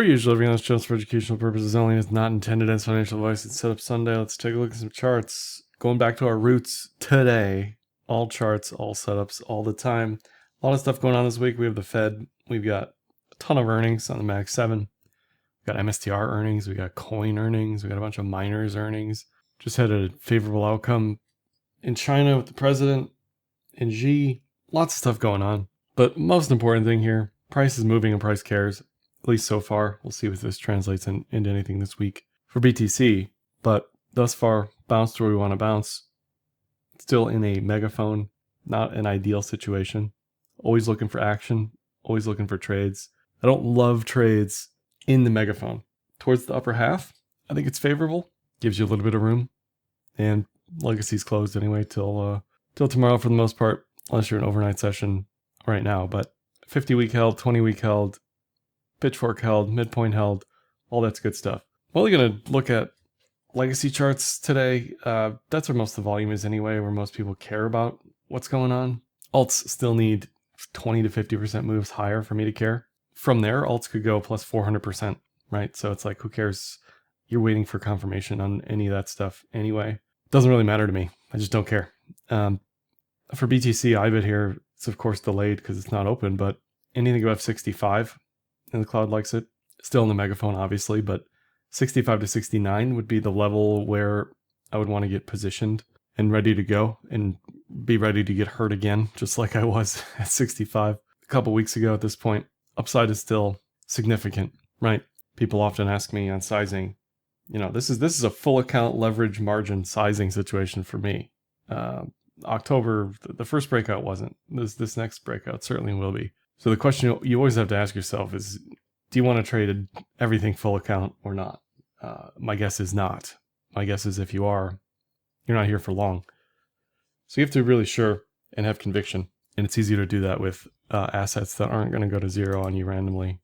Per usual, everything else just for educational purposes only. It's not intended as financial advice. It's Setup Sunday. Let's take a look at some charts. Going back to our roots today. All charts, all setups, all the time. A lot of stuff going on this week. We have the Fed. We've got a ton of earnings on the Mag 7. We've got MSTR earnings. We got coin earnings. We got a bunch of miners earnings. Just had a favorable outcome in China with the president and Xi. Lots of stuff going on. But most important thing here, price is moving and price cares. At least so far. We'll see if this translates into anything this week for BTC. But thus far, bounced where we want to bounce. Still in a megaphone, not an ideal situation. Always looking for action. Always looking for trades. I don't love trades in the megaphone. Towards the upper half, I think it's favorable. Gives you a little bit of room. And Legacy's closed anyway till tomorrow for the most part, unless you're an overnight session right now. But 50-week held, 20-week held, Pitchfork held, midpoint held, all that's good stuff. I'm only going to look at legacy charts today. That's where most of the volume is anyway, where most people care about what's going on. Alts still need 20 to 50% moves higher for me to care. From there, alts could go plus 400%, right? So it's like, who cares? You're waiting for confirmation on any of that stuff anyway. Doesn't really matter to me. I just don't care. For BTC, IBIT here, it's of course delayed because it's not open, but anything above 65, and the cloud likes it. Still in the megaphone, obviously, but 65 to 69 would be the level where I would want to get positioned and ready to go and be ready to get hurt again, just like I was at 65 a couple weeks ago at this point. Upside is still significant, right? People often ask me on sizing, this is a full account leverage margin sizing situation for me. October, the first breakout wasn't. This next breakout certainly will be. So the question you always have to ask yourself is, do you want to trade everything full account or not? My guess is not. My guess is if you are, you're not here for long. So you have to be really sure and have conviction. And it's easier to do that with assets that aren't going to go to zero on you randomly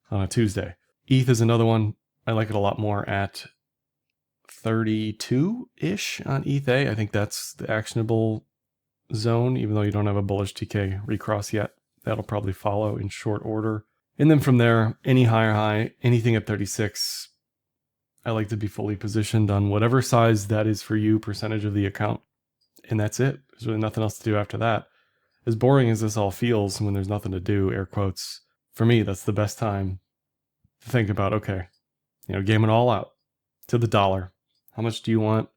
on a Tuesday. ETH is another one. I like it a lot more at 32-ish on ETH. I think that's the actionable zone, even though you don't have a bullish TK recross yet. That'll probably follow in short order. And then from there, any higher high, anything at 36, I like to be fully positioned on whatever size that is for you, percentage of the account. And that's it. There's really nothing else to do after that. As boring as this all feels when there's nothing to do, air quotes, for me, that's the best time to think about, okay, game it all out to the dollar. How much do you want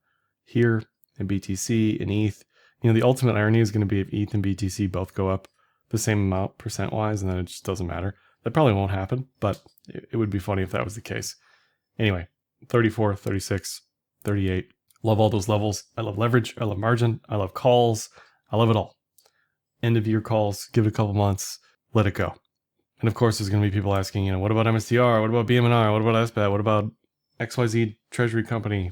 here in BTC and ETH? The ultimate irony is going to be if ETH and BTC both go up the same amount percent-wise, and then it just doesn't matter. That probably won't happen, but it would be funny if that was the case. Anyway, 34, 36, 38. Love all those levels. I love leverage. I love margin. I love calls. I love it all. End of year calls. Give it a couple months. Let it go. And of course, there's going to be people asking, what about MSTR? What about BMNR? What about SBAT? What about XYZ Treasury Company?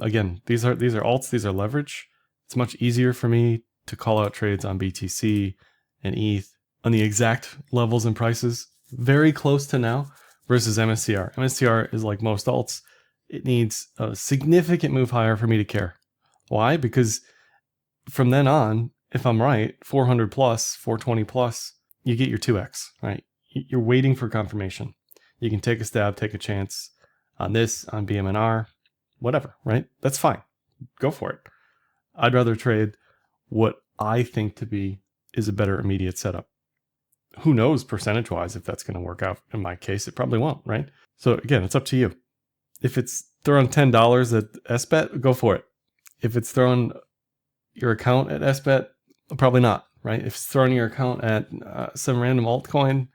Again, these are alts. These are leverage. It's much easier for me to call out trades on BTC and ETH on the exact levels and prices, very close to now, versus MSTR. MSTR is like most alts. It needs a significant move higher for me to care. Why? Because from then on, if I'm right, 400 plus, 420 plus, you get your 2x, right? You're waiting for confirmation. You can take a stab, take a chance on this, on BMNR, whatever, right? That's fine. Go for it. I'd rather trade what I think to be is a better immediate setup. Who knows percentage-wise if that's going to work out. In my case, it probably won't, right? So again, it's up to you. If it's throwing $10 at SBAT, go for it. If it's throwing your account at SBAT, probably not, right? If it's throwing your account at some random altcoin,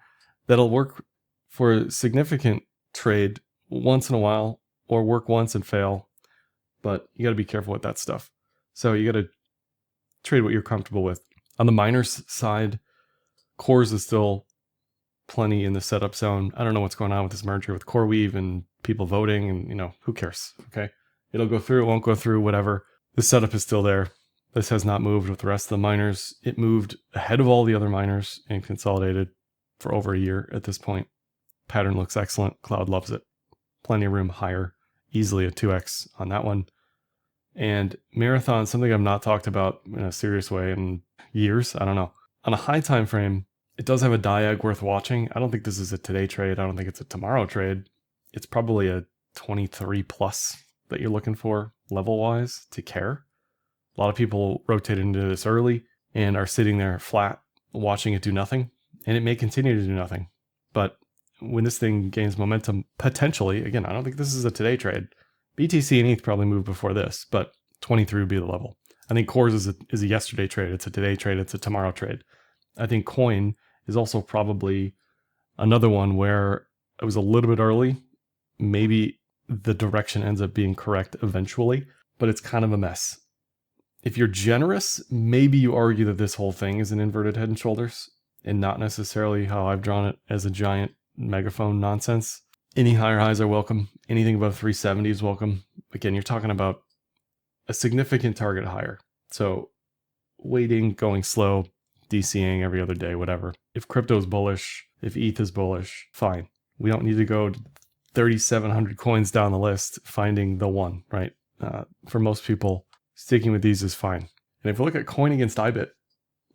that'll work for a significant trade once in a while, or work once and fail. But you got to be careful with that stuff. So you got to trade what you're comfortable with. On the miners side, Cores is still plenty in the setup zone. I don't know what's going on with this merger with CoreWeave and people voting, and who cares? Okay, it'll go through, it won't go through, whatever. The setup is still there. This has not moved with the rest of the miners. It moved ahead of all the other miners and consolidated for over a year at this point. Pattern looks excellent. Cloud loves it. Plenty of room higher, easily a 2x on that one. And Marathon, something I've not talked about in a serious way in years. I don't know. On a high time frame, It does have a diag worth watching. I don't think this is a today trade. I don't think it's a tomorrow trade. It's probably a 23 plus that you're looking for level-wise to care. A lot of people rotate into this early and are sitting there flat watching it do nothing, and it may continue to do nothing. But when this thing gains momentum, potentially, again, I don't think this is a today trade. BTC and ETH probably move before this, but 23 would be the level. I think Cores is a yesterday trade. It's a today trade. It's a tomorrow trade. I think Coin is also probably another one where it was a little bit early. Maybe the direction ends up being correct eventually, but it's kind of a mess. If you're generous, maybe you argue that this whole thing is an inverted head and shoulders and not necessarily how I've drawn it as a giant megaphone nonsense. Any higher highs are welcome. Anything above 370 is welcome. Again, you're talking about a significant target higher. So waiting, going slow, DCing every other day, whatever. If crypto is bullish, if ETH is bullish, fine. We don't need to go 3,700 coins down the list finding the one, right? For most people, sticking with these is fine. And if we look at coin against IBIT,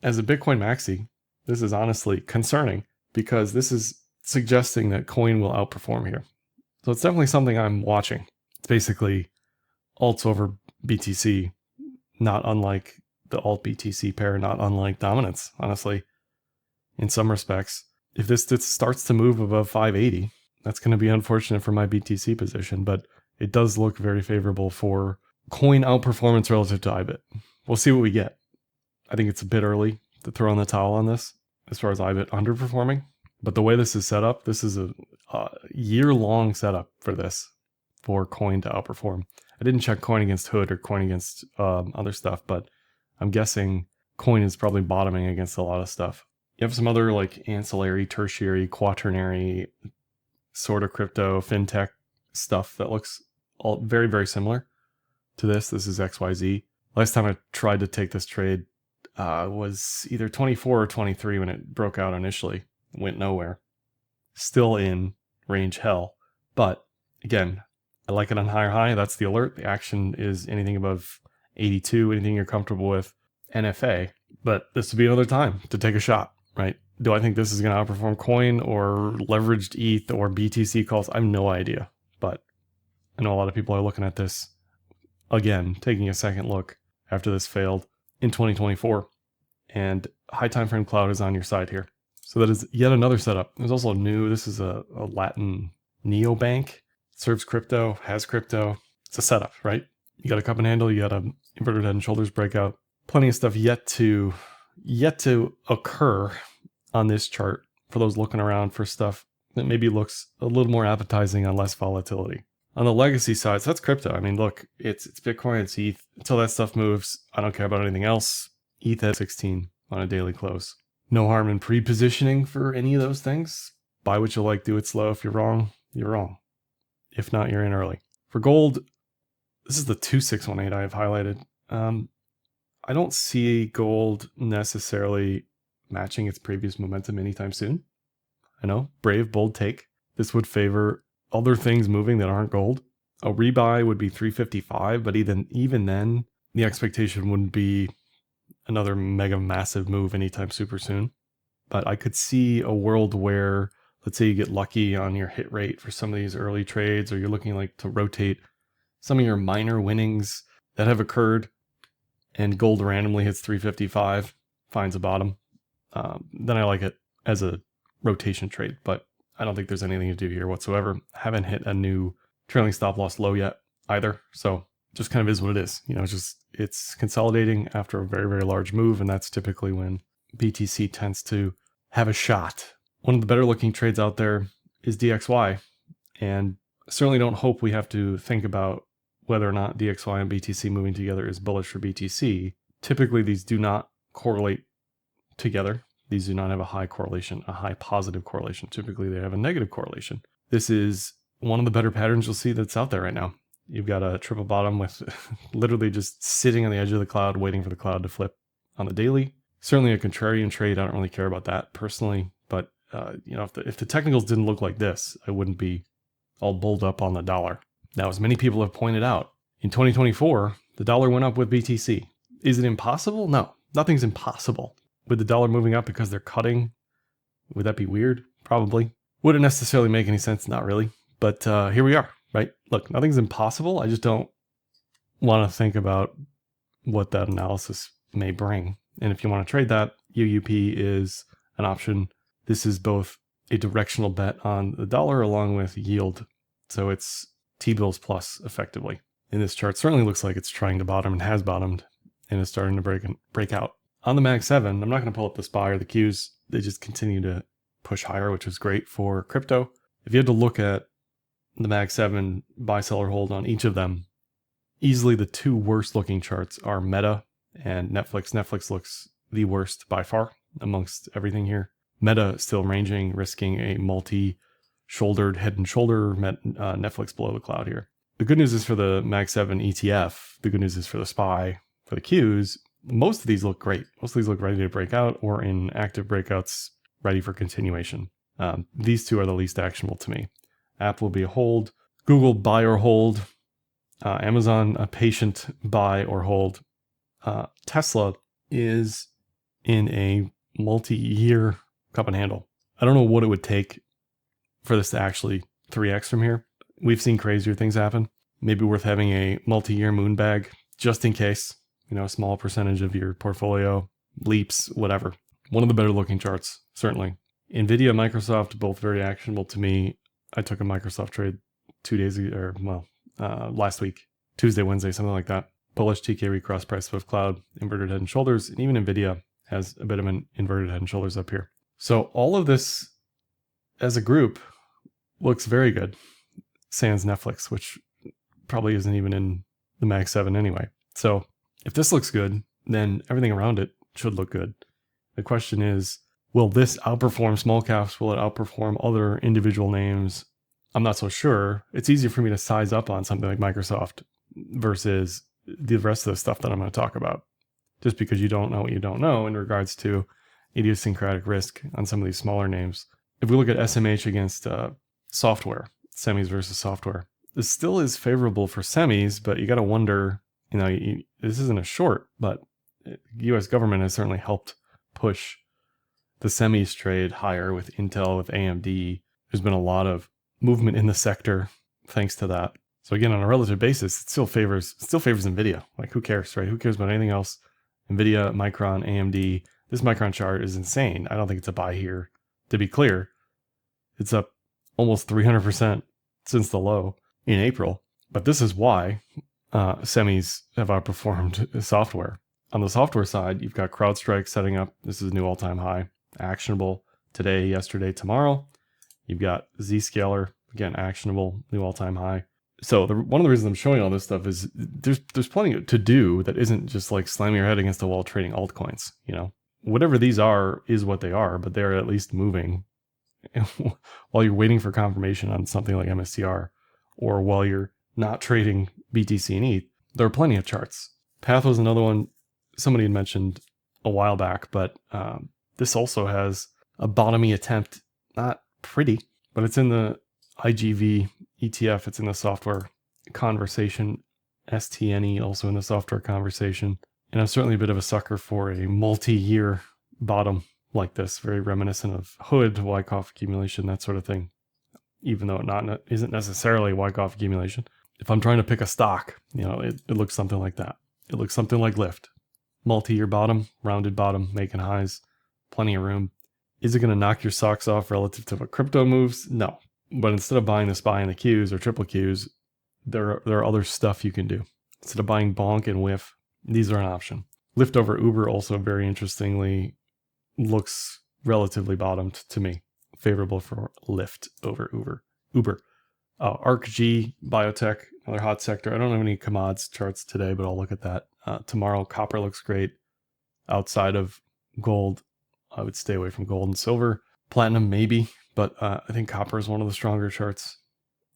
as a Bitcoin maxi, this is honestly concerning because this is suggesting that coin will outperform here. So it's definitely something I'm watching. It's basically alts over BTC, not unlike the alt BTC pair, not unlike dominance, honestly, in some respects. If this starts to move above 580, that's going to be unfortunate for my BTC position, but it does look very favorable for coin outperformance relative to IBIT. We'll see what we get. I think it's a bit early to throw in the towel on this as far as IBIT underperforming, but the way this is set up, this is a year-long setup for this, for coin to outperform. I didn't check coin against hood or coin against other stuff, but I'm guessing coin is probably bottoming against a lot of stuff. You have some other like ancillary, tertiary, quaternary sort of crypto, fintech stuff that looks all very, very similar to this. This is XYZ. Last time I tried to take this trade was either 24 or 23 when it broke out initially. It went nowhere. Still in range hell. But again, I like it on higher high. That's the alert. The action is anything above 82, anything you're comfortable with, NFA. But this would be another time to take a shot, right? Do I think this is going to outperform coin or leveraged ETH or BTC calls? I have no idea. But I know a lot of people are looking at this, again, taking a second look after this failed in 2024. And high time frame cloud is on your side here. So that is yet another setup. There's also new, this is a Latin neobank. Serves crypto, has crypto. It's a setup, right? You got a cup and handle, you got a inverted head and shoulders breakout. Plenty of stuff yet to occur on this chart for those looking around for stuff that maybe looks a little more appetizing on less volatility. On the legacy side, so that's crypto. I mean, look, it's Bitcoin, it's ETH. Until that stuff moves, I don't care about anything else. ETH at 16 on a daily close. No harm in pre-positioning for any of those things. Buy what you like, do it slow. If you're wrong, you're wrong. If not, you're in early. For gold, this is the 2618 I have highlighted. I don't see gold necessarily matching its previous momentum anytime soon. I know, brave, bold take. This would favor other things moving that aren't gold. A rebuy would be 355, but even then, the expectation wouldn't be another mega massive move anytime super soon. But I could see a world where, let's say you get lucky on your hit rate for some of these early trades, or you're looking like to rotate some of your minor winnings that have occurred, and gold randomly hits 355, finds a bottom. Then I like it as a rotation trade, but I don't think there's anything to do here whatsoever. Haven't hit a new trailing stop loss low yet either. So just kind of is what it is. You know, it's consolidating after a very, very large move. And that's typically when BTC tends to have a shot. One of the better looking trades out there is DXY. And certainly don't hope we have to think about whether or not DXY and BTC moving together is bullish for BTC. Typically, these do not correlate together. These do not have a high correlation, a high positive correlation. Typically, they have a negative correlation. This is one of the better patterns you'll see that's out there right now. You've got a triple bottom with literally just sitting on the edge of the cloud, waiting for the cloud to flip on the daily. Certainly a contrarian trade. I don't really care about that personally, but if the technicals didn't look like this, I wouldn't be all bulled up on the dollar. Now, as many people have pointed out, in 2024, the dollar went up with BTC. Is it impossible? No, nothing's impossible with the dollar moving up because they're cutting Would that be weird? Probably. Would it necessarily make any sense? Not really. But here we are, right? Look, nothing's impossible. I just don't want to think about what that analysis may bring. And if you want to trade that, UUP is an option. This is both a directional bet on the dollar along with yield. So it's T-bills plus effectively. In this chart, certainly looks like it's trying to bottom and has bottomed and is starting to break out. On the Mag 7, I'm not going to pull up the SPY or the Qs. They just continue to push higher, which is great for crypto. If you had to look at the Mag 7 buy, sell, or hold on each of them, easily the two worst looking charts are Meta and Netflix. Netflix looks the worst by far amongst everything here. Meta still ranging, risking a multi-shouldered head and shoulder Netflix below the cloud here. The good news is for the Mag 7 ETF. The good news is for the SPY, for the Qs. Most of these look great. Most of these look ready to break out or in active breakouts, ready for continuation. These two are the least actionable to me. Apple will be a hold. Google buy or hold. Amazon a patient buy or hold. Tesla is in a multi-year cup and handle. I don't know what it would take for this to actually 3x from here. We've seen crazier things happen. Maybe worth having a multi-year moon bag just in case. You know, a small percentage of your portfolio leaps, whatever. One of the better looking charts, certainly. Nvidia, Microsoft, both very actionable to me. I took a Microsoft trade 2 days ago, last week, Tuesday, Wednesday, something like that. Bullish TK recross price above cloud, inverted head and shoulders, and even Nvidia has a bit of an inverted head and shoulders up here. So all of this as a group looks very good. Sans Netflix, which probably isn't even in the Mag 7 anyway. So if this looks good, then everything around it should look good. The question is, will this outperform small caps? Will it outperform other individual names? I'm not so sure. It's easier for me to size up on something like Microsoft versus the rest of the stuff that I'm going to talk about, just because you don't know what you don't know in regards to idiosyncratic risk on some of these smaller names. If we look at SMH against software, semis versus software, this still is favorable for semis, but you got to wonder, this isn't a short, but the US government has certainly helped push the semis trade higher with Intel, with AMD. There's been a lot of movement in the sector thanks to that. So again, on a relative basis, it still favors Nvidia. Like, who cares, right? Who cares about anything else? Nvidia, Micron, AMD. This Micron chart is insane. I don't think it's a buy here. To be clear, it's up almost 300% since the low in April. But this is why semis have outperformed software. On the software side, you've got CrowdStrike setting up. This is a new all-time high, actionable today, yesterday, tomorrow. You've got Zscaler, again, actionable, new all-time high. So one of the reasons I'm showing all this stuff is there's plenty to do that isn't just like slamming your head against the wall trading altcoins. Whatever these are is what they are, but they're at least moving while you're waiting for confirmation on something like MSTR, or while you're not trading BTC and ETH. There are plenty of charts. Path was another one somebody had mentioned a while back, but this also has a bottomy attempt. Not pretty, but it's in the IGV ETF. It's in the software conversation. STNE also in the software conversation. And I'm certainly a bit of a sucker for a multi-year bottom like this, very reminiscent of Hood, Wyckoff accumulation, that sort of thing, even though it isn't necessarily Wyckoff accumulation. If I'm trying to pick a stock, it looks something like that. It looks something like Lyft. Multi-year bottom, rounded bottom, making highs, plenty of room. Is it going to knock your socks off relative to what crypto moves? No. But instead of buying the SPY and the Qs or triple Qs, there are other stuff you can do. Instead of buying bonk and whiff, these are an option. Lyft over Uber also very interestingly looks relatively bottomed to me. Favorable for Lyft over Uber. ARKG, biotech, another hot sector. I don't have any commods charts today, but I'll look at that. Tomorrow, copper looks great. Outside of gold, I would stay away from gold and silver. Platinum, maybe, but I think copper is one of the stronger charts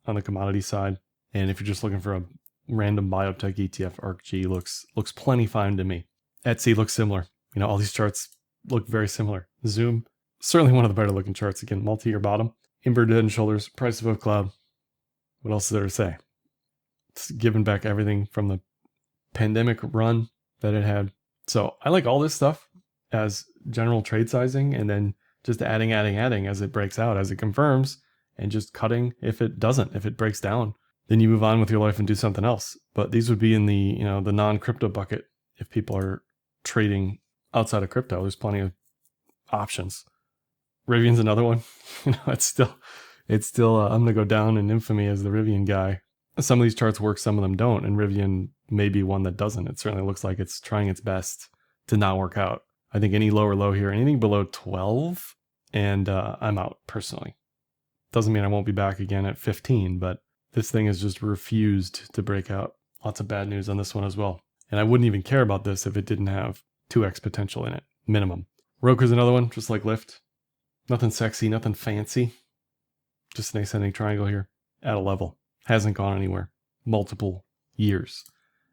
on the commodity side. And if you're just looking for a random biotech ETF, ARKG looks plenty fine to me. Etsy looks similar. All these charts look very similar. Zoom, certainly one of the better looking charts. Again, multi-year bottom, inverted head and shoulders, price above cloud. What else is there to say? It's given back everything from the pandemic run that it had. So I like all this stuff as general trade sizing, and then Just adding as it breaks out, as it confirms, and just cutting if it doesn't, if it breaks down. Then you move on with your life and do something else. But these would be in the, the non-crypto bucket. If people are trading outside of crypto, there's plenty of options. Rivian's another one. It's still I'm going to go down in infamy as the Rivian guy. Some of these charts work, some of them don't. And Rivian may be one that doesn't. It certainly looks like it's trying its best to not work out. I think any lower low here, anything below 12, and I'm out personally. Doesn't mean I won't be back again at 15, but this thing has just refused to break out. Lots of bad news on this one as well. And I wouldn't even care about this if it didn't have 2x potential in it, minimum. Roku's another one, just like Lyft. Nothing sexy, nothing fancy. Just an ascending triangle here at a level. Hasn't gone anywhere. Multiple years.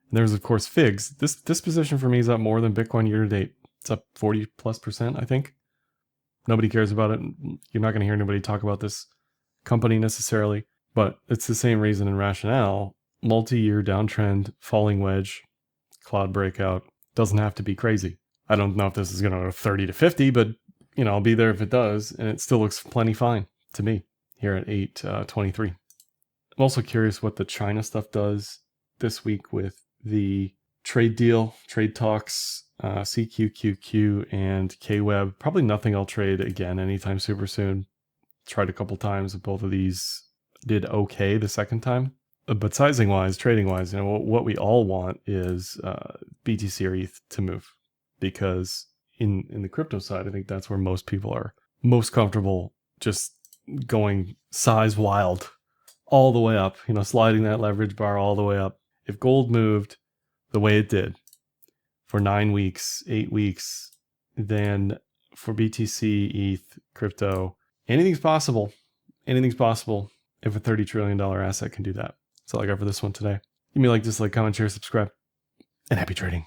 And there's, of course, Figs. This position for me is up more than Bitcoin year to date. It's up 40+%, I think. Nobody cares about it. You're not going to hear anybody talk about this company necessarily, but it's the same reason and rationale. Multi-year downtrend, falling wedge, cloud breakout. Doesn't have to be crazy. I don't know if this is going to go 30 to 50, but I'll be there if it does, and it still looks plenty fine to me here at 823. I'm also curious what the China stuff does this week with the trade deal, trade talks, CQQQ and KWeb. Probably nothing I'll trade again anytime super soon. Tried a couple times. Both of these did okay the second time. But sizing wise, trading wise, what we all want is BTC or ETH to move, because in the crypto side, I think that's where most people are most comfortable just going size wild all the way up, sliding that leverage bar all the way up. If gold moved the way it did for 9 weeks, 8 weeks, then for BTC, ETH, crypto, anything's possible. Anything's possible if a $30 trillion asset can do that. That's all I got for this one today. Give me a like, dislike, comment, share, subscribe, and happy trading.